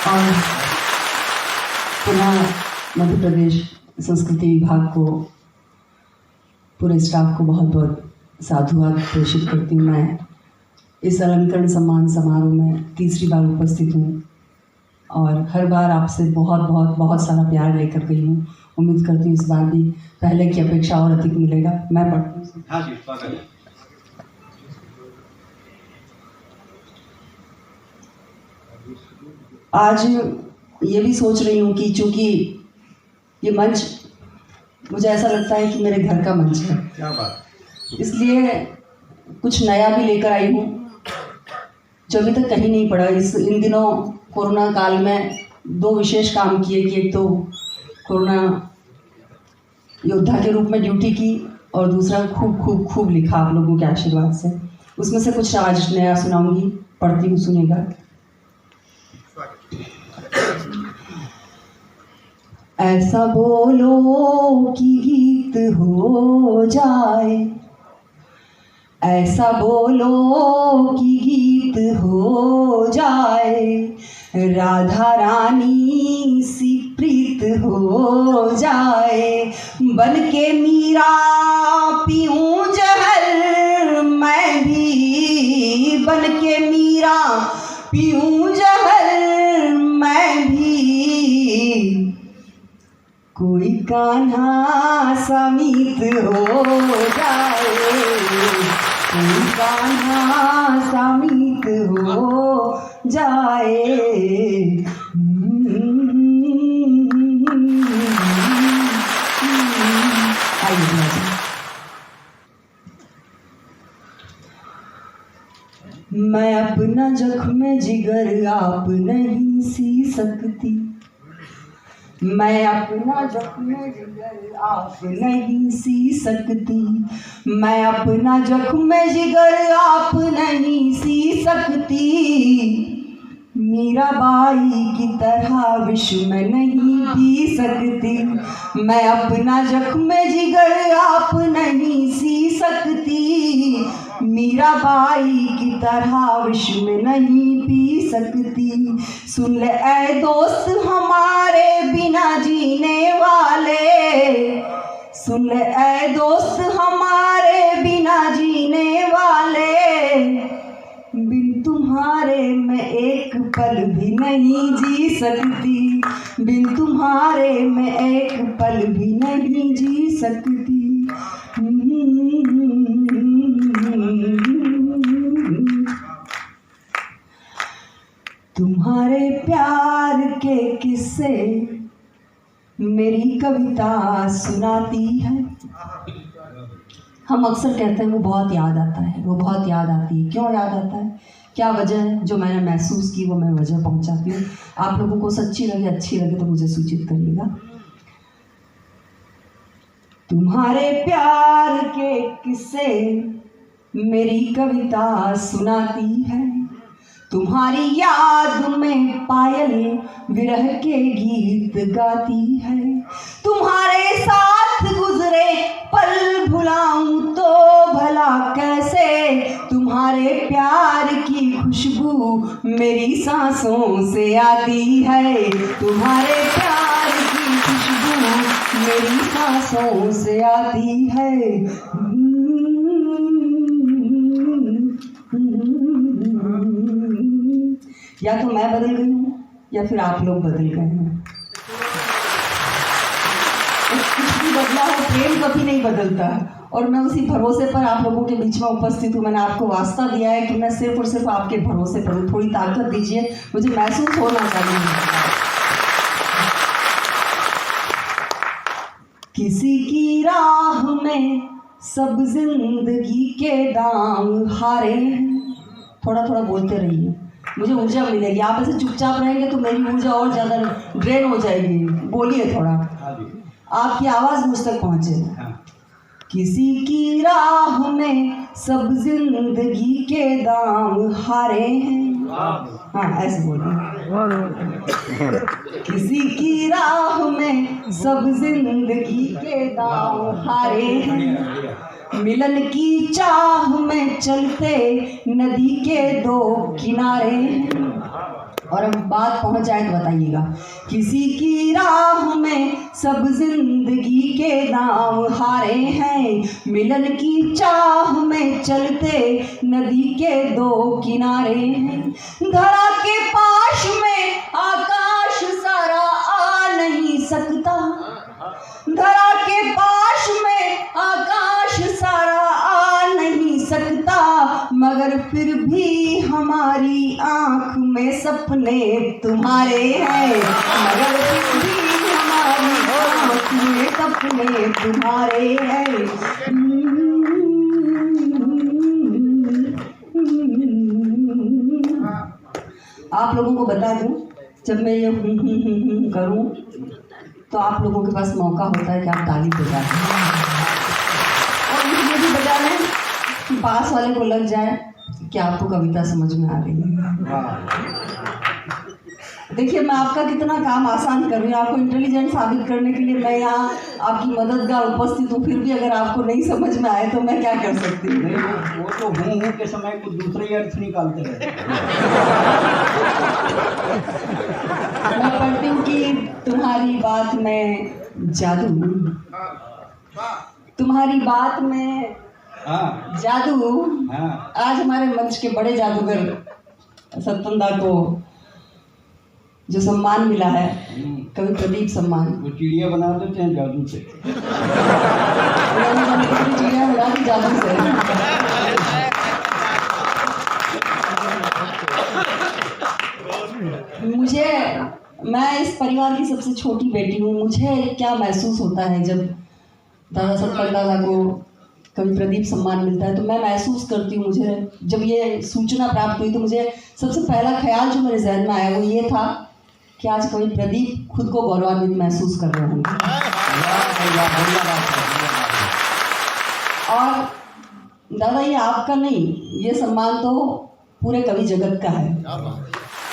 और पुनः मध्य प्रदेश संस्कृति विभाग को, पूरे स्टाफ को बहुत बहुत साधुवाद प्रेषित करती हूँ। मैं इस अलंकरण सम्मान समारोह में तीसरी बार उपस्थित हूँ और हर बार आपसे बहुत सारा प्यार लेकर गई हूँ। उम्मीद करती हूँ इस बार भी पहले की अपेक्षा और अधिक मिलेगा। मैं पढ़ती हूँ। हाँ जी, स्वागत है। आज ये भी सोच रही हूँ कि चूँकि ये मंच मुझे ऐसा लगता है कि मेरे घर का मंच है, क्या बात, इसलिए कुछ नया भी लेकर आई हूँ जो अभी तक कहीं नहीं पड़ा। इन दिनों कोरोना काल में दो विशेष काम किए कि एक तो कोरोना योद्धा के रूप में ड्यूटी की और दूसरा खूब लिखा आप लोगों के आशीर्वाद से। उसमें से कुछ आज नया सुनाऊंगी, पढ़ती हूँ, सुनिएगा। ऐसा बोलो कि गीत हो जाए, ऐसा बोलो कि गीत हो जाए, राधा रानी सी प्रीत हो जाए। बन के मीरा पीऊं जहर मैं भी, बन के मीरा पीऊं जहर मैं भी, कोई कान्हा समीत हो जाए, कोई कान्हा समीत हो जाए। मैं अपना जख्म जिगर आप नहीं सी सकती, मैं अपना जख्म जिगर आप नहीं सी सकती, मैं अपना जख्म जिगर आप नहीं सी सकती। मीराबाई की तरह विष में नहीं पी सकती, मैं अपना जख्म जिगर आप नहीं सी सकती। मीराबाई की तरह विष में नहीं पी सकती। सुन ले ऐ दोस्त हमारे बिना जीने वाले, सुन ले ऐ दोस्त हमारे बिना जीने वाले, बिन तुम्हारे मैं एक पल भी नहीं जी सकती, बिन तुम्हारे मैं एक पल भी नहीं जी सकती। तुम्हारे प्यार के किस्से मेरी कविता सुनाती है। हम अक्सर कहते हैं वो बहुत याद आता है, वो बहुत याद आती है। क्यों याद आता है, क्या वजह है? जो मैंने महसूस की वो मैं वजह पहुंचाती हूँ। आप लोगों को सच्ची लगे, अच्छी लगे तो मुझे सूचित करिएगा। तुम्हारे प्यार के किस्से मेरी कविता सुनाती है, तुम्हारी याद में पायल विरह के गीत गाती है। तुम्हारे साथ गुजरे पल भुलाऊं तो भला कैसे, तुम्हारे प्यार की खुशबू मेरी सांसों से आती है, तुम्हारे प्यार की खुशबू मेरी सांसों से आती है। या तो मैं बदल गई हूँ या फिर आप लोग बदल गए हैं। कुछ भी बदला हो, प्रेम कभी नहीं बदलता। और मैं उसी भरोसे पर आप लोगों के बीच में उपस्थित हूँ। मैंने आपको वास्ता दिया है कि मैं सिर्फ और सिर्फ आपके भरोसे पर हूँ। थोड़ी ताकत दीजिए, मुझे महसूस होना चाहिए। किसी की राह में सब जिंदगी के दाम हारे हैं। थोड़ा थोड़ा बोलते रहिए, मुझे ऊर्जा मिलेगी। आप ऐसे चुपचाप रहेंगे तो मेरी ऊर्जा और ज़्यादा ड्रेन हो जाएगी। बोलिए थोड़ा, आपकी आवाज़ मुझ तक पहुँचे। किसी की राह में सब जिंदगी के दाम हारे हैं। हाँ, ऐसे बोलिए। किसी की राह में सब जिंदगी के दाम हारे हैं। मिलन की चाह में चलते नदी के दो किनारे हैं। और अब बात पहुंच जाए तो बताइएगा। किसी की राह में सब जिंदगी के दाम हारे हैं, मिलन की चाह में चलते नदी के दो किनारे हैं। धरा के पाश में आकाश सारा आ नहीं सकता, धरा के पाश में आकाश सारा आ नहीं सकता, मगर फिर भी हमारी आंख में सपने तुम्हारे हैं, मगर फिर भी हमारी आंख में सपने तुम्हारे हैं। आप लोगों को बता दूं, जब मैं ये करूं तो आप लोगों के पास मौका होता है कि आप ताली बजा दें, और ये भी बजा लें कि पास वाले को लग जाए कि आपको कविता समझ में आ रही है। देखिए, मैं आपका कितना काम आसान कर रही हूँ, आपको इंटेलिजेंट साबित करने के लिए मैं यहाँ आपकी मददगार उपस्थित हूँ। फिर भी अगर आपको नहीं समझ में आए तो मैं क्या कर सकती हूँ? वो तो हूँ के समय कुछ दूसरे ही अर्थ निकालते रहे। मैं पढ़ती हूँ कि तुम्हारी बात में जादू, तुम्हारी बात में जादू। आज हमारे मंच के बड़े जादूगर सत्यनदा को जो सम्मान मिला है, कवि प्रदीप सम्मान, वो चिड़िया बना देते हैं जादू से। चिड़िया उड़ा दी जादू से। मैं इस परिवार की सबसे छोटी बेटी हूँ। मुझे क्या महसूस होता है जब दादा सत्यनदा को कवि प्रदीप सम्मान मिलता है, तो मैं महसूस करती हूँ, मुझे जब ये सूचना प्राप्त हुई तो मुझे सबसे पहला ख्याल जो मेरे जहन में आया वो ये था कि आज कवि प्रदीप खुद को गौरवान्वित महसूस कर रहे होंगे। और दादा, ये आपका नहीं, ये सम्मान तो पूरे कवि जगत का है।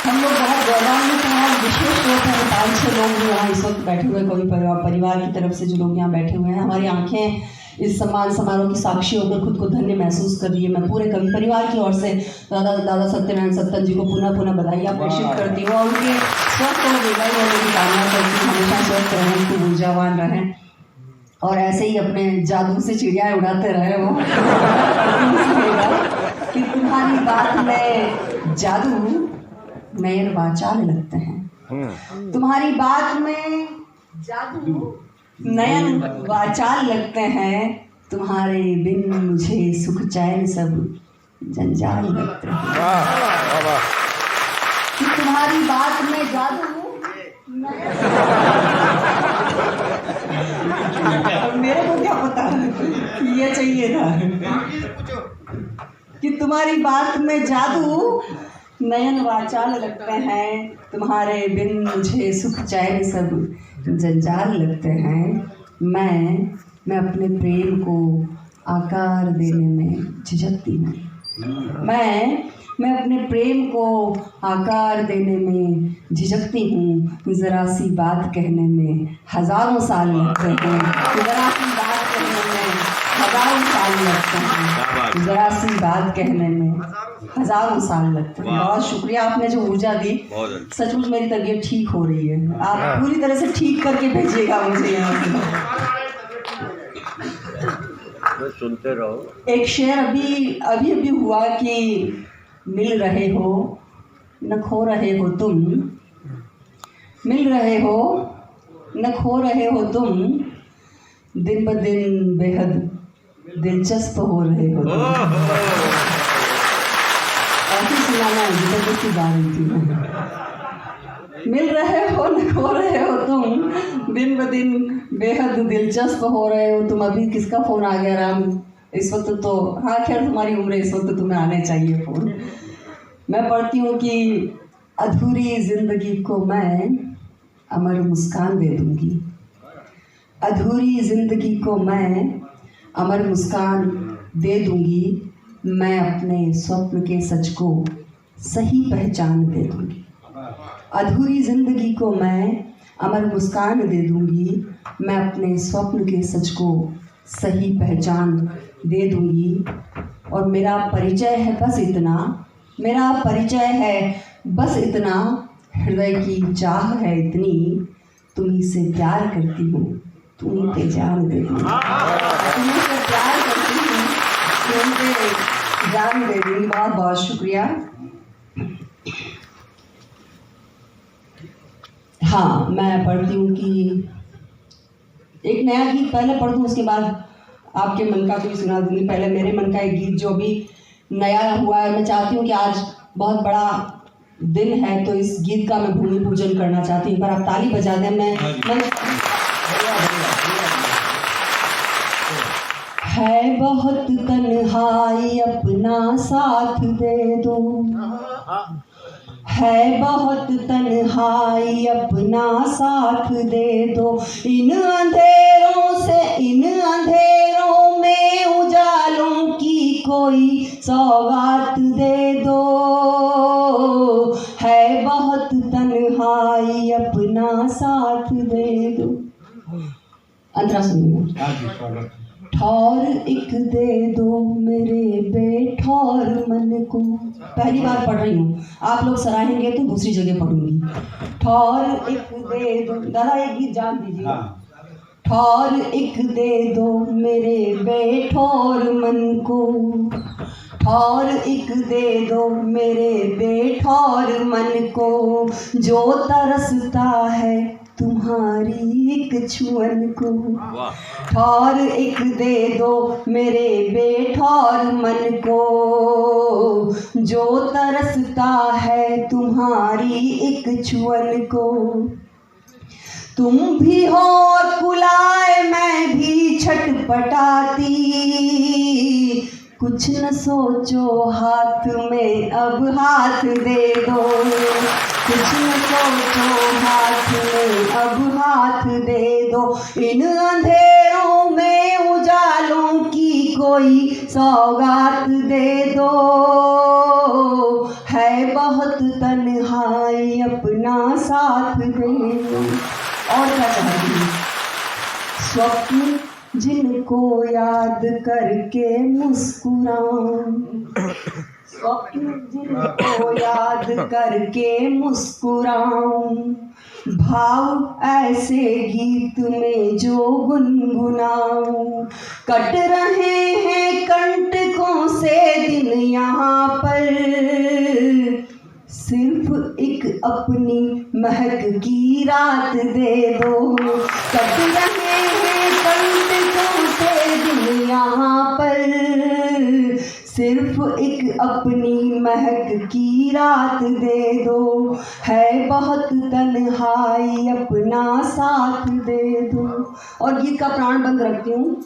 हम लोग बहुत गौरवान्वित हैं, विशेष तौर पर 5-6 लोग जो यहाँ इस वक्त बैठे हुए कवि परिवार की तरफ से जो लोग यहाँ बैठे हुए हैं, हमारी आंखें इस सम्मान समारोह की साक्षी होकर खुद को धन्य महसूस कर रही है। मैं पूरे कवि परिवार की ओर से दादा सत्यनारायण सत्तन जी को पुनः बधाइयाँ प्रेषित करती हूँ और उनके स्वस्थ और दीर्घायु होने की कामना करती हूँ। हमेशा स्वस्थ रहें, खूब ऊर्जावान रहें और ऐसे ही अपने जादू से चिड़िया उड़ाते रहे। वो कि तुम्हारी बात में जादू नयन वाचाल लगते हैं, तुम्हारी बात में जादू नयन वाचाल लगते हैं, तुम्हारे बिन मुझे सुख चैन सब जंजाल लगते हैं। कि तुम्हारी बात में जादू और मेरे को क्या पता ये चाहिए था कि तुम्हारी बात में जादू नयन वाचाल लगते हैं, तुम्हारे बिन मुझे सुख चैन सब जंजाल लगते हैं। मैं अपने प्रेम को आकार देने में झिझकती हूँ, मैं अपने प्रेम को आकार देने में झिझकती हूँ। ज़रा सी बात कहने में हज़ारों साल लगते हैं, ज़रा सी बात कहने में हज़ारों साल लगते हैं, ज़रा सी बात कहने में हज़ारों साल लगते हैं। बहुत शुक्रिया, आपने जो ऊर्जा दी, सचमुच मेरी तबीयत ठीक हो रही है। आप पूरी तरह से ठीक करके भेजिएगा मुझे यहाँ से। सुनते रहो। एक शेर अभी हुआ कि मिल रहे हो न खो रहे हो तुम, मिल रहे हो न खो रहे हो तुम, दिन ब दिन बेहद दिलचस्प हो रहे हो तुम। ऐसी सुनाना है जबरदस्ती गा रही थी। मिल रहे हो न खो रहे हो तुम, दिन ब दिन बेहद दिलचस्प हो रहे हो तुम। अभी किसका फ़ोन आ गया राम इस वक्त? तो हाँ, खैर तुम्हारी उम्र इस वक्त तुम्हें आने चाहिए फ़ोन। मैं पढ़ती हूँ कि अधूरी ज़िंदगी को मैं अमर मुस्कान दे दूँगी, अधूरी ज़िंदगी को मैं अमर मुस्कान दे दूँगी, मैं अपने स्वप्न के सच को सही पहचान दे दूँगी। अधूरी ज़िंदगी को मैं अमर मुस्कान दे दूँगी, मैं अपने स्वप्न के सच को सही पहचान दे दूँगी। और मेरा परिचय है बस इतना, मेरा परिचय है बस इतना हृदय की चाह है इतनी, तुम्ही से प्यार करती हूँ, तुम्ही पे जान दे दूँ। तुम्ही से प्यार करती हूँ, तुम्ही पे जान दे दूँ। बहुत बहुत शुक्रिया। हाँ, मैं पढ़ती हूँ कि एक नया गीत पहले पढ़ दूँ, उसके बाद आपके मन का कोई सुना दूँगी। पहले मेरे मन का एक गीत जो भी नया हुआ है, मैं चाहती हूँ कि आज बहुत बड़ा दिन है तो इस गीत का मैं भूमि पूजन करना चाहती हूँ। पर आप ताली बजा दें। मैं है बहुत तन्हाई अपना साथ दे दो, है बहुत तन्हाई अपना साथ दे दो, इन अंधेरों में उजालों की कोई सौगात दे दो, है बहुत तन्हाई अपना साथ दे दो। अंतरा सुनिए। ठौर एक दे दो मेरे बेठौर मन को। पहली बार पढ़ रही हूँ, आप लोग सराहेंगे तो दूसरी जगह पढ़ूंगी। ठौर एक दे दो, दादा एक गीत जान दीजिए। ठौर एक दे दो मेरे बेठौर मन को, ठौर एक दे दो मेरे बेठौर मन को, जो तरसता है तुम्हारी एक छुअन को। ठौर एक दे दो मेरे बेठौर मन को, जो तरसता है तुम्हारी एक छुअन को। तुम भी हो कुलाए मैं भी छटपटाती, कुछ न सोचो हाथ में अब हाथ दे दो, कुछ न सोचो हाथ में अब हाथ दे दो, इन अंधेरों में उजालों की कोई सौगात दे दो, है बहुत तन्हाई अपना साथ दे दो। और क्या चाहती? स्वप्न जिनको याद करके मुस्कुराऊं, स्वप्न जिनको याद करके मुस्कुराऊं, भाव ऐसे गीत में जो गुनगुनाऊं। कट रहे हैं कंटकों से दिन यहाँ पर, सिर्फ एक अपनी महक की रात दे दो। कट रहे हैं कंटकों से दिन यहाँ पर, सिर्फ एक अपनी महक की रात दे दो, है बहुत तन्हाई अपना साथ दे दो। और गीत का प्राण बंद रखती हूँ,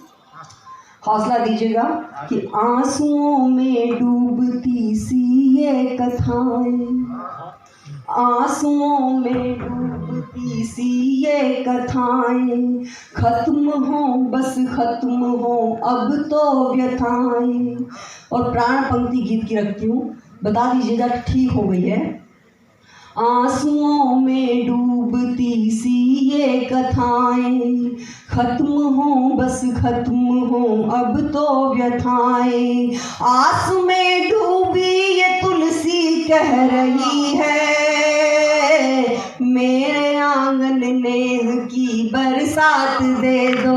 हौसला दीजिएगा कि आंसुओं में डूबती सी ये कथाएं, आंसुओं में डूबती सी ये कथाएं, खत्म हो बस खत्म हो अब तो व्यथाएं। और प्राण पंक्ति गीत की रखती हूँ, बता दीजिएगा ठीक हो गई है। आंसुओं में डूबती सी ये कथाएं, खत्म हो बस खत्म हो अब तो व्यथाएं। आस में डूबी ये तुलसी कह रही है, मेरे आंगन नेह की बरसात दे दो,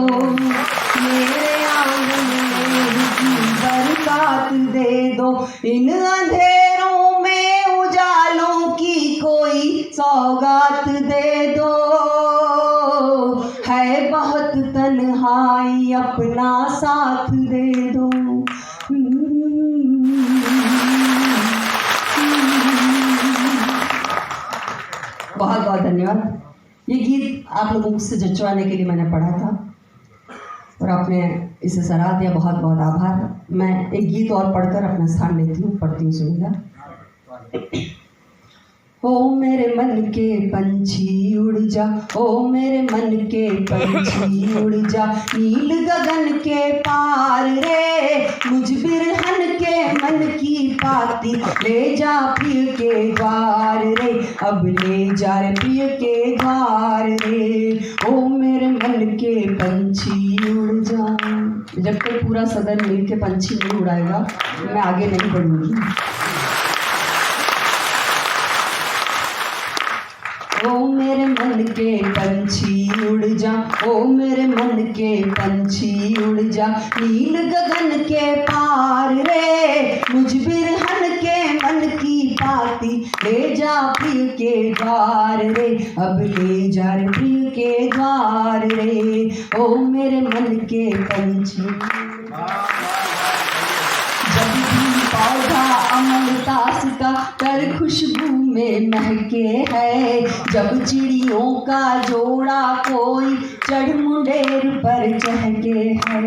मेरे आंगन नेह की बरसात दे दो, इन अंधेरों में उजालों की कोई सौगात दे दो, है बहुत तन्हाई अपना साथ दे दो। बहुत बहुत धन्यवाद। ये गीत आप लोगों को मुझसे जचवाने के लिए मैंने पढ़ा था और आपने इसे सराहा दिया, बहुत बहुत आभार। मैं एक गीत और पढ़कर अपना स्थान लेती हूँ, पढ़ती हूँ, सुनिएगा। ओ मेरे मन के पंछी उड़ जा, ओ मेरे मन के पंछी उड़ जा, नील गगन के पार रे, मुझ बिरहन के मन की पाती ले जा प्रिय के द्वार रे, अब ले जा रे प्रिय के द्वार रे, ओ मेरे मन के पंछी उड़ जा। जब तक पूरा सदन मिल के पंछी नहीं उड़ाएगा मैं आगे नहीं बढ़ूंगी। ओ मेरे मन के पंछी उड़ जा, ओ मेरे मन के पंछी उड़ जा, नील गगन के पार रे, मुझ बिरहन के मन की पाती ले जा प्रिय के द्वार रे, अब ले जा रे प्रिय के द्वार रे, ओ मेरे मन के पंछी। जब भी पौधा अमलतास का कर खुशबू में महके है, जब चिड़ियों का जोड़ा कोई चढ़ मुंडेर पर चहके है,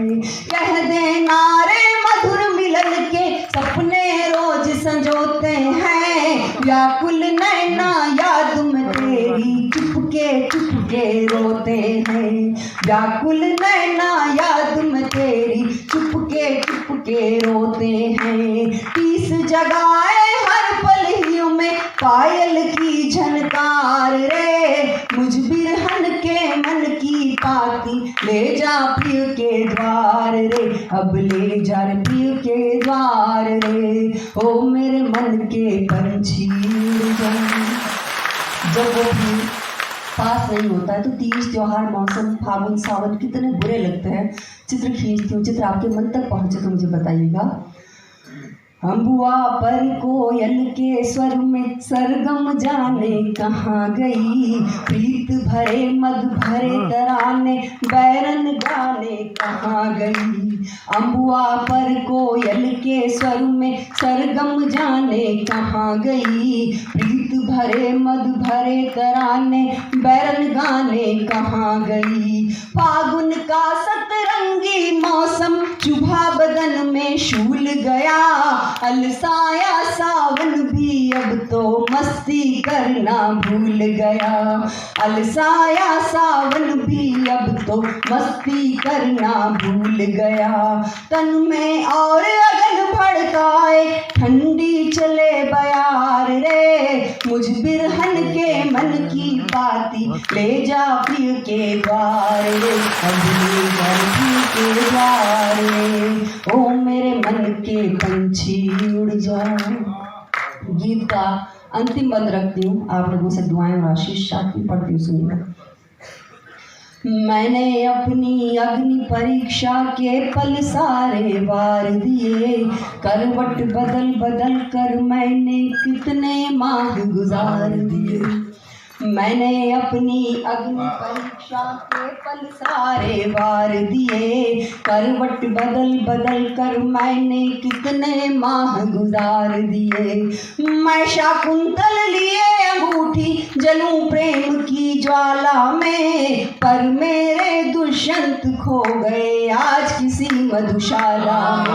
कह देना रे मधुर मिलन के सपने रोज संजोते हैं, व्याकुल नैना याद में तेरी चुपके रोते हैं, व्याकुल नैना याद में तेरी चुपके रोते हैं, तीस जगाए हर पल ही में पायल की झनकार रे, मुझ बिरहन के मन की पाती ले जा प्रिय के द्वार रे, अब ले जा रे प्रिय के द्वार रे, ओ मेरे मन के पंछी उड़ जा। जब वो भी पास नहीं होता है तो तीज त्योहार मौसम फागुन सावन कितने बुरे लगते हैं। चित्र खींचती हूँ, चित्र आपके मन तक पहुँचे तो मुझे बताइएगा। अम्बुआ पर कोयल के स्वर में सरगम जाने कहाँ गई, प्रीत भरे मद भरे तराने बैरन गाने कहाँ गई, अम्बुआ पर कोयल के स्वर में सरगम जाने कहाँ गई, प्रीत भरे मद भरे तराने बैरन गाने कहाँ गई, फागुन का सतरंगी मौसम चुभा बदन में शूल गया, अलसाया सावन भी अब तो मस्ती करना भूल गया, अलसाया सावन भी अब तो मस्ती करना भूल गया, तन में और अगन भड़काए ठंडी चले बयार रे, मुझ बिरहन के मन की पाती ले जा प्रिय के द्वार रे, अब ले जा प्रिय के द्वार रे, ओ मेरे मन के पंछी उड़ जा। गीत का अंतिम बंद रखती हूँ, आप लोगों से दुआएं और आशीष चाहती पढ़ती हूँ, सुनिएगा। मैंने अपनी अग्नि परीक्षा के पल सारे वार दिए, करवट बदल बदल कर मैंने कितने माह गुजार दिए, मैंने अपनी अग्नि परीक्षा के पल सारे वार दिए, करवट बदल बदल कर मैंने कितने माह गुजार दिए, मैं शाकुंतल लिए अंगूठी जलूं प्रेम की ज्वाला में, पर मेरे दुष्यंत खो गए आज किसी मधुशाला में।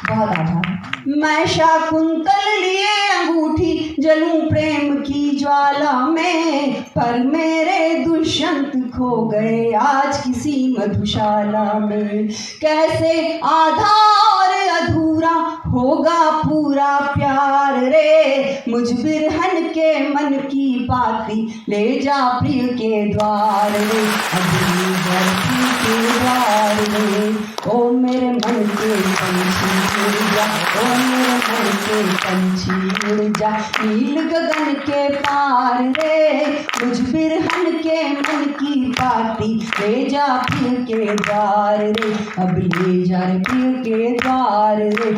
बहुत आभार। मैं शाकुंतल लिए अंगूठी जलूं प्रेम की ज्वाला में, पर मेरे दुष्यंत खो गए आज किसी मधुशाला में, कैसे आधा और अधूरा होगा पूरा प्यार रे, मुझ बिरहन के मन की पाती ले जा प्रिय के द्वार रे, अभी प्रिय के द्वार रे, ओ मेरे मन के पंछी उड़ जा, ओ मेरे मन के पंछी उड़ जा, नील गगन के पार रे, मुझ बिरहन के मन की पाती ले जा प्रिय के द्वार रे, अब ले जा प्रिय के द्वार रे।